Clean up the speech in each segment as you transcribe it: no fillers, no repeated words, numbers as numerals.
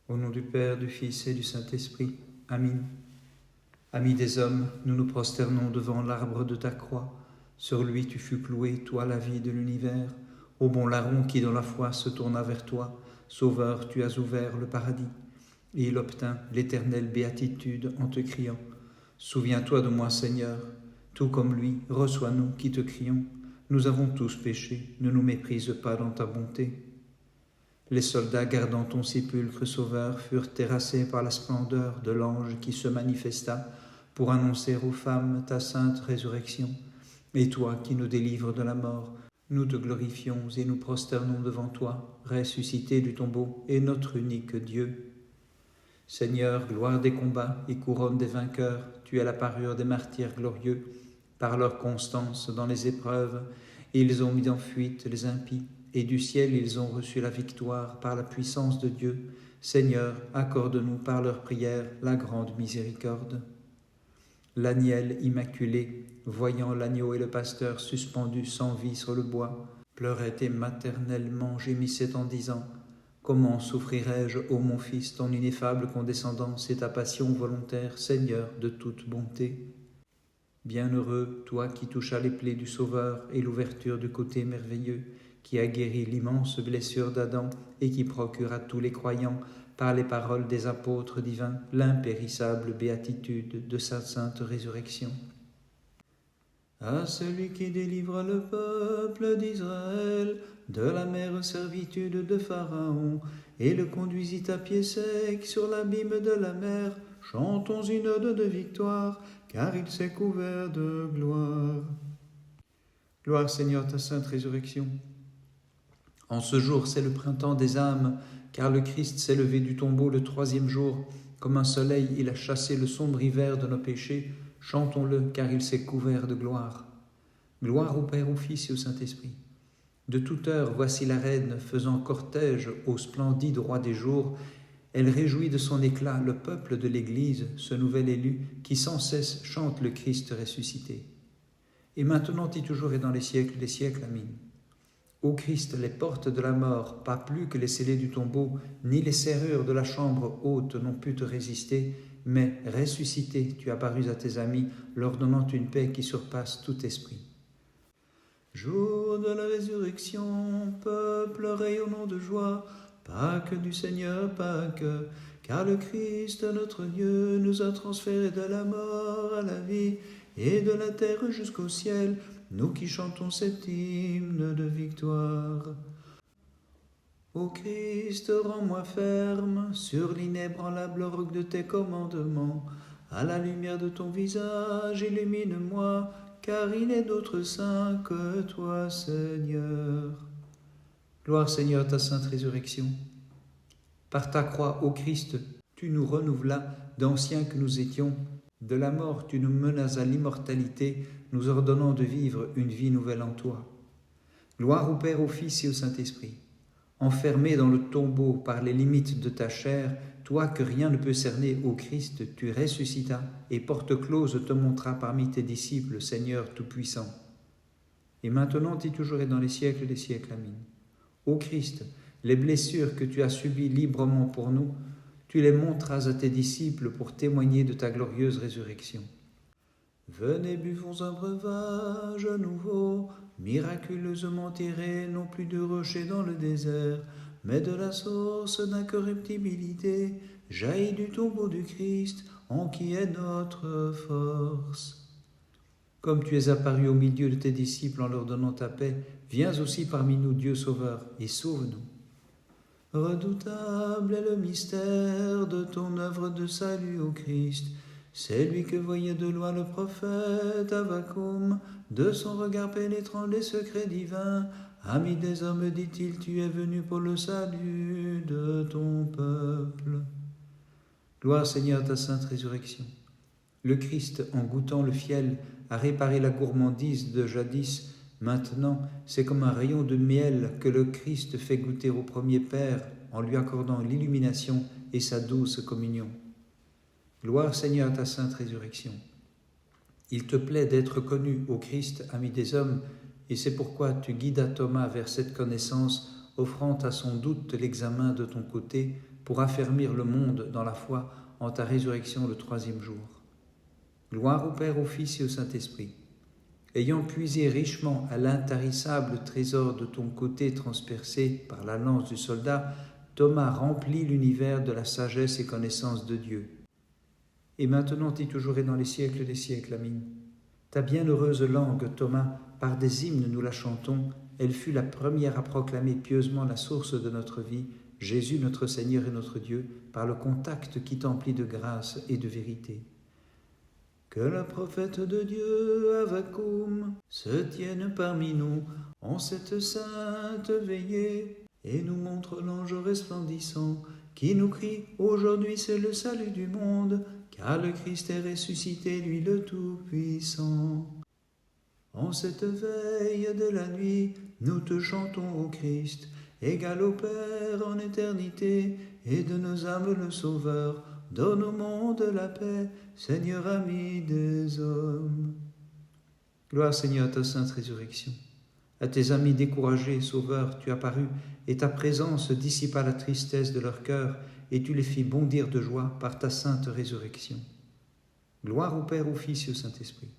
Au nom du Père, du Fils et du Saint-Esprit. Amen. Amis des hommes, nous nous prosternons devant l'arbre de ta croix. Sur lui tu fus cloué, toi la vie de l'univers. Ô bon larron qui dans la foi se tourna vers toi, Sauveur, tu as ouvert le paradis. Et il obtint l'éternelle béatitude en te criant. Souviens-toi de moi, Seigneur, tout comme lui, reçois-nous qui te crions. Nous avons tous péché, ne nous méprise pas dans ta bonté. Les soldats gardant ton sépulcre, Sauveur, furent terrassés par la splendeur de l'ange qui se manifesta pour annoncer aux femmes ta sainte résurrection. Et toi qui nous délivres de la mort, nous te glorifions et nous prosternons devant toi, ressuscité du tombeau et notre unique Dieu. Seigneur, gloire des combats et couronne des vainqueurs, tu es la parure des martyrs glorieux. Par leur constance dans les épreuves, ils ont mis en fuite les impies, et du ciel ils ont reçu la victoire par la puissance de Dieu. Seigneur, accorde-nous par leur prière la grande miséricorde. L'agnel immaculé, voyant l'agneau et le pasteur suspendus sans vie sur le bois, pleurait et maternellement gémissait en disant « Comment souffrirai-je, ô mon Fils, ton ineffable condescendance et ta passion volontaire, Seigneur de toute bonté ?» Bienheureux, toi qui touchas les plaies du Sauveur et l'ouverture du côté merveilleux, qui a guéri l'immense blessure d'Adam et qui procure à tous les croyants, par les paroles des apôtres divins, l'impérissable béatitude de sa sainte résurrection. À celui qui délivre le peuple d'Israël de la mère servitude de Pharaon et le conduisit à pied sec sur l'abîme de la mer, chantons une ode de victoire, car il s'est couvert de gloire. Gloire Seigneur, ta sainte résurrection. En ce jour, c'est le printemps des âmes, car le Christ s'est levé du tombeau le 3e jour. Comme un soleil, il a chassé le sombre hiver de nos péchés. Chantons-le, car il s'est couvert de gloire. Gloire au Père, au Fils et au Saint-Esprit. De toute heure, voici la reine faisant cortège au splendide roi des jours. Elle réjouit de son éclat le peuple de l'Église, ce nouvel élu, qui sans cesse chante le Christ ressuscité. Et maintenant et toujours et dans les siècles des siècles. Amen. Ô Christ, les portes de la mort, pas plus que les scellés du tombeau, ni les serrures de la chambre haute n'ont pu te résister, mais ressuscité, tu apparus à tes amis, leur donnant une paix qui surpasse tout esprit. Jour de la résurrection, peuple rayonnant de joie, Pâques du Seigneur, Pâques, car le Christ, notre Dieu, nous a transférés de la mort à la vie et de la terre jusqu'au ciel, nous qui chantons cet hymne de victoire. Ô Christ, rends-moi ferme sur l'inébranlable roc de tes commandements. À la lumière de ton visage, illumine-moi, car il n'est d'autre saint que toi, Seigneur. Gloire Seigneur, ta sainte résurrection. Par ta croix, ô Christ, tu nous renouvelas d'anciens que nous étions. De la mort, tu nous menas à l'immortalité, nous ordonnant de vivre une vie nouvelle en toi. Gloire au Père, au Fils et au Saint-Esprit. Enfermé dans le tombeau par les limites de ta chair, toi que rien ne peut cerner, ô Christ, tu ressuscitas et porte close te montra parmi tes disciples, Seigneur Tout-Puissant. Et maintenant et toujours et dans les siècles des siècles. Amen. Ô Christ, les blessures que tu as subies librement pour nous, tu les montras à tes disciples pour témoigner de ta glorieuse résurrection. Venez, buvons un breuvage nouveau, miraculeusement tiré, non plus de rocher dans le désert, mais de la source d'incorruptibilité, jaillit du tombeau du Christ, en qui est notre force. Comme tu es apparu au milieu de tes disciples en leur donnant ta paix, viens aussi parmi nous, Dieu Sauveur, et sauve-nous. Redoutable est le mystère de ton œuvre de salut, ô Christ. C'est lui que voyait de loin le prophète Avacoum, de son regard pénétrant les secrets divins. Ami des hommes, dit-il, tu es venu pour le salut de ton peuple. Gloire Seigneur, ta sainte résurrection. Le Christ, en goûtant le fiel, a réparé la gourmandise de jadis. Maintenant, c'est comme un rayon de miel que le Christ fait goûter au premier Père en lui accordant l'illumination et sa douce communion. Gloire Seigneur à ta sainte résurrection. Il te plaît d'être connu, ô Christ, ami des hommes, et c'est pourquoi tu guidas Thomas vers cette connaissance, offrant à son doute l'examen de ton côté, pour affermir le monde dans la foi en ta résurrection le troisième jour. Gloire au Père, au Fils et au Saint-Esprit. Ayant puisé richement à l'intarissable trésor de ton côté transpercé par la lance du soldat, Thomas remplit l'univers de la sagesse et connaissance de Dieu. Et maintenant et toujours et dans les siècles des siècles. Amen. Ta bienheureuse langue, Thomas, par des hymnes nous la chantons, elle fut la première à proclamer pieusement la source de notre vie, Jésus notre Seigneur et notre Dieu, par le contact qui t'emplit de grâce et de vérité. Que le prophète de Dieu, Avvakum, se tienne parmi nous en cette sainte veillée et nous montre l'ange resplendissant qui nous crie « Aujourd'hui c'est le salut du monde, car le Christ est ressuscité, lui le Tout-Puissant. » En cette veille de la nuit, nous te chantons au Christ, égal au Père en éternité, et de nos âmes le Sauveur. Donne au monde la paix, Seigneur ami des hommes. Gloire Seigneur à ta sainte résurrection. À tes amis découragés, Sauveur, tu apparus, et ta présence dissipa la tristesse de leur cœur, et tu les fis bondir de joie par ta sainte résurrection. Gloire au Père, au Fils et au Saint-Esprit.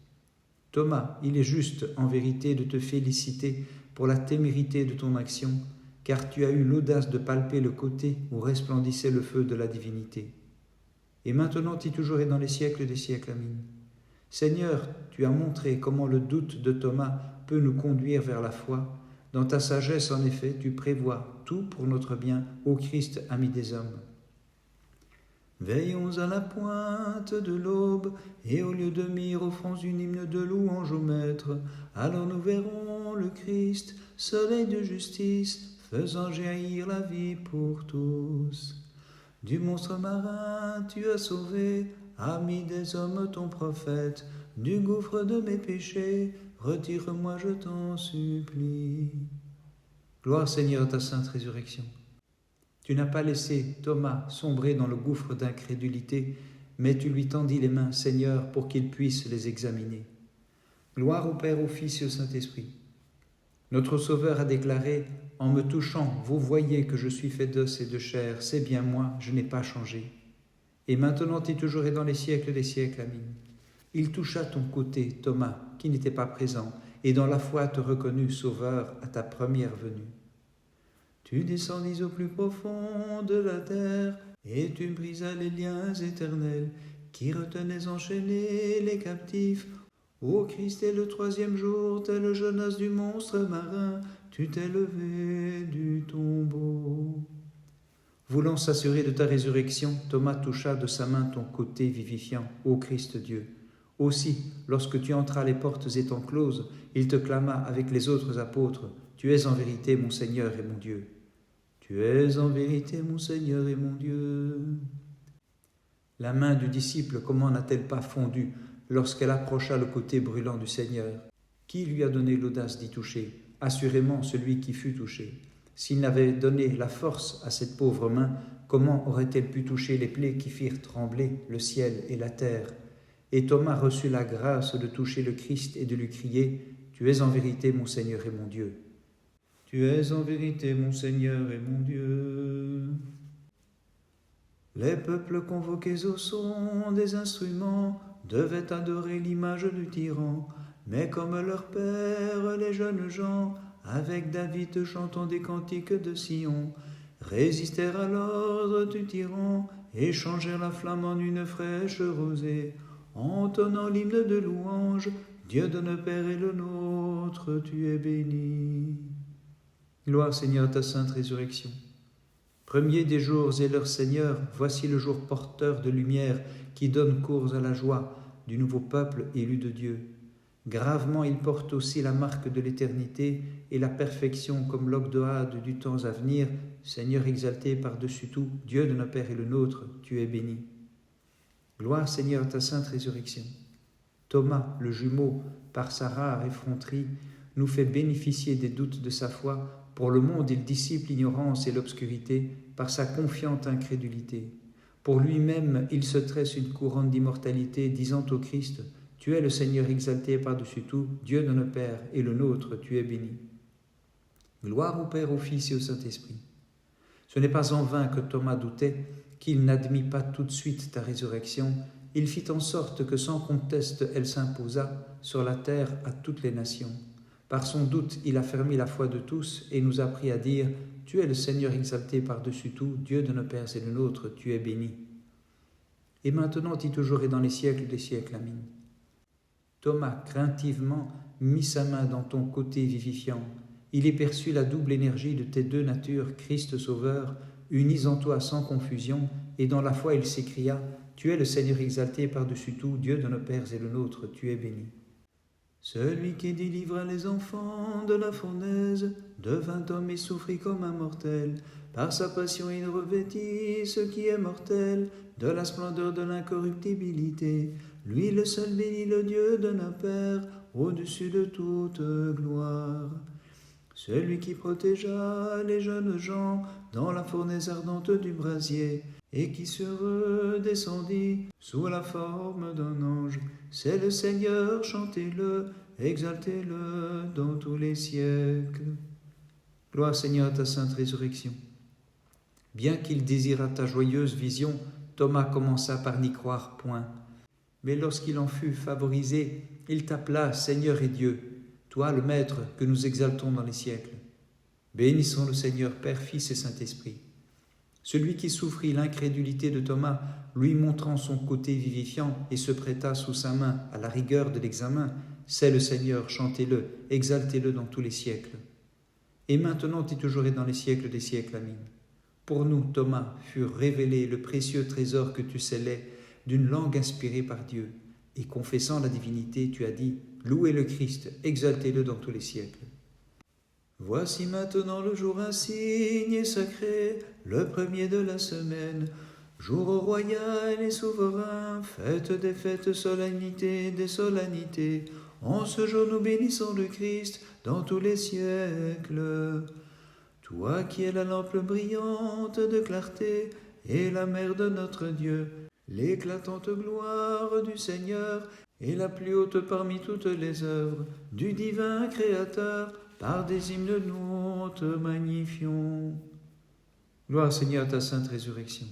Thomas, il est juste en vérité de te féliciter pour la témérité de ton action, car tu as eu l'audace de palper le côté où resplendissait le feu de la divinité. Et maintenant et toujours et dans les siècles des siècles. Amen. Seigneur, tu as montré comment le doute de Thomas peut nous conduire vers la foi. Dans ta sagesse, en effet, tu prévois tout pour notre bien, ô Christ, ami des hommes. Veillons à la pointe de l'aube, et au lieu de myrrhe, offrons une hymne de louange au Maître. Alors nous verrons le Christ, soleil de justice, faisant jaillir la vie pour tous. Du monstre marin tu as sauvé, ami des hommes ton prophète, du gouffre de mes péchés, retire-moi je t'en supplie. Gloire Seigneur à ta sainte résurrection. Tu n'as pas laissé Thomas sombrer dans le gouffre d'incrédulité, mais tu lui tendis les mains, Seigneur, pour qu'il puisse les examiner. Gloire au Père, au Fils et au Saint-Esprit. Notre Sauveur a déclaré « En me touchant, vous voyez que je suis fait d'os et de chair, c'est bien moi, je n'ai pas changé. » Et maintenant et toujours et dans les siècles des siècles. Amen. Il toucha ton côté, Thomas, qui n'était pas présent, et dans la foi te reconnut Sauveur à ta première venue. Tu descendis au plus profond de la terre, et tu brisas les liens éternels qui retenaient enchaînés les captifs. Ô Christ, et le troisième jour, tel Jonas du monstre marin, tu t'es levé du tombeau. Voulant s'assurer de ta résurrection, Thomas toucha de sa main ton côté vivifiant, ô Christ Dieu. Aussi, lorsque tu entras les portes étant closes, il te clama avec les autres apôtres, « Tu es en vérité mon Seigneur et mon Dieu. » Tu es en vérité mon Seigneur et mon Dieu. La main du disciple, comment n'a-t-elle pas fondu lorsqu'elle approcha le côté brûlant du Seigneur? Qui lui a donné l'audace d'y toucher? Assurément celui qui fut touché. S'il n'avait donné la force à cette pauvre main, comment aurait-elle pu toucher les plaies qui firent trembler le ciel et la terre? Et Thomas reçut la grâce de toucher le Christ et de lui crier « Tu es en vérité mon Seigneur et mon Dieu. » Tu es en vérité mon Seigneur et mon Dieu. Les peuples convoqués au son des instruments devaient adorer l'image du tyran, mais comme leur père, les jeunes gens, avec David chantant des cantiques de Sion, résistèrent à l'ordre du tyran et changèrent la flamme en une fraîche rosée, entonnant l'hymne de louange, Dieu de nos pères et le nôtre, tu es béni. Gloire Seigneur à ta sainte résurrection. Premier des jours et leur Seigneur, voici le jour porteur de lumière qui donne cours à la joie du nouveau peuple élu de Dieu. Gravement il porte aussi la marque de l'éternité et la perfection comme l'ogdoade du temps à venir. Seigneur exalté par-dessus tout, Dieu de nos pères et le nôtre, tu es béni. Gloire Seigneur à ta sainte résurrection. Thomas, le jumeau, par sa rare effronterie, nous fait bénéficier des doutes de sa foi. Pour le monde, il dissipe l'ignorance et l'obscurité par sa confiante incrédulité. Pour lui-même, il se tresse une couronne d'immortalité, disant au Christ, « Tu es le Seigneur exalté par-dessus tout, Dieu de nos pères et le nôtre, tu es béni. » Gloire au Père, au Fils et au Saint-Esprit. Ce Ce n'est pas en vain que Thomas doutait, qu'il n'admit pas tout de suite ta résurrection. Il fit en sorte que sans conteste elle s'imposa sur la terre à toutes les nations. Par son doute, il affermit la foi de tous et nous apprit à dire « Tu es le Seigneur exalté par-dessus tout, Dieu de nos pères et de nôtres, tu es béni. » Et maintenant et toujours et dans les siècles des siècles. Amen. Thomas, craintivement, mit sa main dans ton côté vivifiant. Il y perçut la double énergie de tes deux natures, Christ Sauveur, unies en toi sans confusion, et dans la foi il s'écria « Tu es le Seigneur exalté par-dessus tout, Dieu de nos pères et le nôtre, tu es béni. » Celui qui délivra les enfants de la fournaise devint homme et souffrit comme un mortel. Par sa passion il revêtit ce qui est mortel de la splendeur de l'incorruptibilité. Lui le seul bénit le Dieu de nos pères au-dessus de toute gloire. Celui qui protégea les jeunes gens dans la fournaise ardente du brasier et qui se redescendit sous la forme d'un ange, c'est le Seigneur, chantez-le, exaltez-le dans tous les siècles. Gloire Seigneur à ta sainte résurrection. Bien qu'il désirât ta joyeuse vision, Thomas commença par n'y croire point. Mais lorsqu'il en fut favorisé, il t'appela Seigneur et Dieu, toi le Maître que nous exaltons dans les siècles. Bénissons le Seigneur, Père, Fils et Saint-Esprit. Celui qui souffrit l'incrédulité de Thomas, lui montrant son côté vivifiant et se prêta sous sa main à la rigueur de l'examen, c'est le Seigneur, chantez-le, exaltez-le dans tous les siècles. Et maintenant et toujours et dans les siècles des siècles. Amen. Pour nous, Thomas, fut révélé le précieux trésor que tu scellais d'une langue inspirée par Dieu. Et confessant la divinité, tu as dit, louez le Christ, exaltez-le dans tous les siècles. Voici maintenant le jour insigne et sacré, le premier de la semaine, jour royal et souverain, fête des fêtes, solennité des solennités. En ce jour nous bénissons le Christ dans tous les siècles. Toi qui es la lampe brillante de clarté et la mère de notre Dieu, l'éclatante gloire du Seigneur et la plus haute parmi toutes les œuvres du divin Créateur, par des hymnes nous te magnifions. Gloire Seigneur à ta sainte résurrection.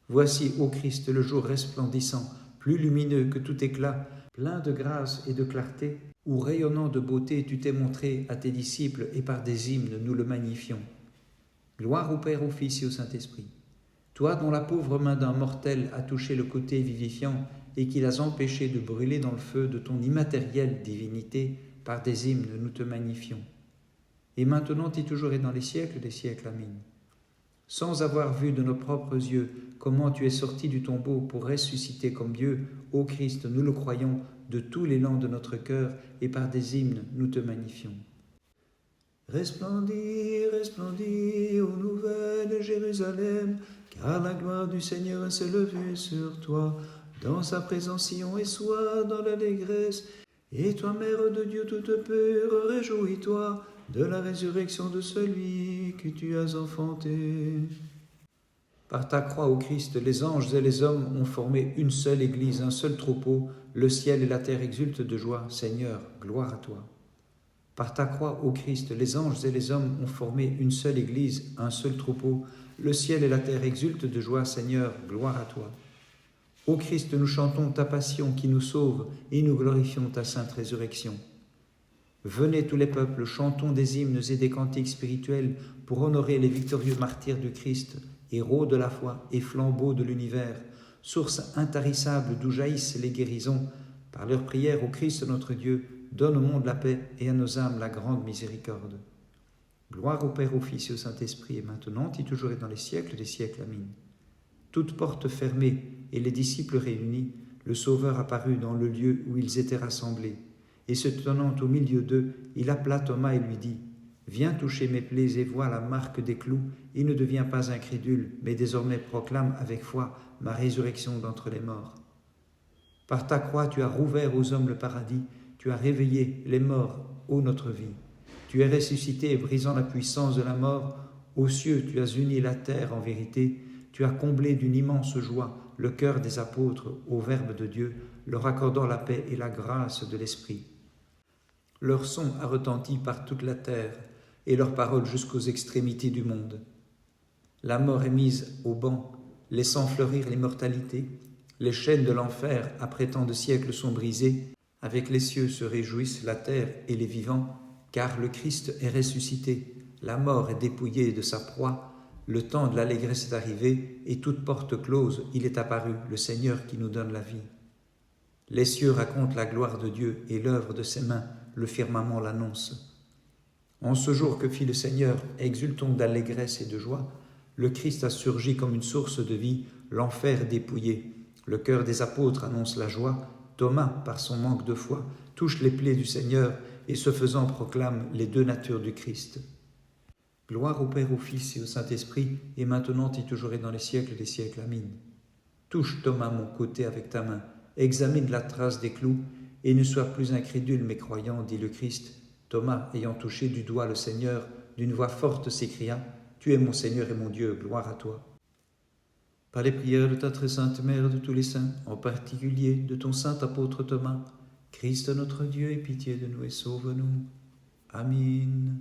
Voici, ô Christ, le jour resplendissant, plus lumineux que tout éclat, plein de grâce et de clarté, où rayonnant de beauté tu t'es montré à tes disciples et par des hymnes nous le magnifions. Gloire au Père, au Fils et au Saint-Esprit. Toi dont la pauvre main d'un mortel a touché le côté vivifiant et qui l'as empêché de brûler dans le feu de ton immatérielle divinité, par des hymnes nous te magnifions. Et maintenant et toujours et dans les siècles des siècles. Amen. Sans avoir vu de nos propres yeux comment tu es sorti du tombeau pour ressusciter comme Dieu, ô Christ, nous le croyons de tout l'élan de notre cœur et par des hymnes nous te magnifions. Resplendis, resplendis, ô nouvelle Jérusalem, car la gloire du Seigneur s'est levée sur toi. Dans sa présence, Sion et sois dans l'allégresse. Et toi, Mère de Dieu toute pure, réjouis-toi de la résurrection de celui que tu as enfanté. Par ta croix, ô Christ, les anges et les hommes ont formé une seule Église, un seul troupeau. Le ciel et la terre exultent de joie. Seigneur, gloire à toi. Par ta croix, ô Christ, les anges et les hommes ont formé une seule Église, un seul troupeau. Le ciel et la terre exultent de joie. Seigneur, gloire à toi. Ô Christ, nous chantons ta passion qui nous sauve et nous glorifions ta sainte résurrection. Venez tous les peuples, chantons des hymnes et des cantiques spirituels pour honorer les victorieux martyrs du Christ, héros de la foi et flambeaux de l'univers, source intarissable d'où jaillissent les guérisons. Par leurs prières au Christ notre Dieu, donne au monde la paix et à nos âmes la grande miséricorde. Gloire au Père, au Fils et au Saint-Esprit, et maintenant et toujours et dans les siècles des siècles. Amen. Toutes portes fermées et les disciples réunis, le Sauveur apparut dans le lieu où ils étaient rassemblés. Et se tenant au milieu d'eux, il appela Thomas et lui dit « Viens toucher mes plaies et vois la marque des clous, et ne deviens pas incrédule, mais désormais proclame avec foi ma résurrection d'entre les morts. Par ta croix, tu as rouvert aux hommes le paradis, tu as réveillé les morts, ô notre vie. Tu es ressuscité, brisant la puissance de la mort. Aux cieux, tu as uni la terre en vérité. Tu as comblé d'une immense joie le cœur des apôtres au Verbe de Dieu, leur accordant la paix et la grâce de l'Esprit. Leur son a retenti par toute la terre, et leur parole jusqu'aux extrémités du monde. La mort est mise au ban, laissant fleurir l'immortalité. Les chaînes de l'enfer, après tant de siècles, sont brisées. Avec les cieux se réjouissent la terre et les vivants, car le Christ est ressuscité. La mort est dépouillée de sa proie. Le temps de l'allégresse est arrivé, et toute porte close, il est apparu, le Seigneur qui nous donne la vie. Les cieux racontent la gloire de Dieu, et l'œuvre de ses mains, le firmament l'annonce. En ce jour que fit le Seigneur, exultons d'allégresse et de joie. Le Christ a surgi comme une source de vie, l'enfer dépouillé. Le cœur des apôtres annonce la joie. Thomas, par son manque de foi, touche les plaies du Seigneur et ce faisant proclame les deux natures du Christ. Gloire au Père, au Fils et au Saint-Esprit, et maintenant et toujours et dans les siècles des siècles. Amen. Touche Thomas mon côté avec ta main, examine la trace des clous, et ne sois plus incrédule mais croyant, dit le Christ. Thomas, ayant touché du doigt le Seigneur, d'une voix forte s'écria, « Tu es mon Seigneur et mon Dieu, gloire à toi !» Par les prières de ta très sainte Mère de tous les saints, en particulier de ton saint apôtre Thomas, Christ notre Dieu, aie pitié de nous et sauve-nous. Amen.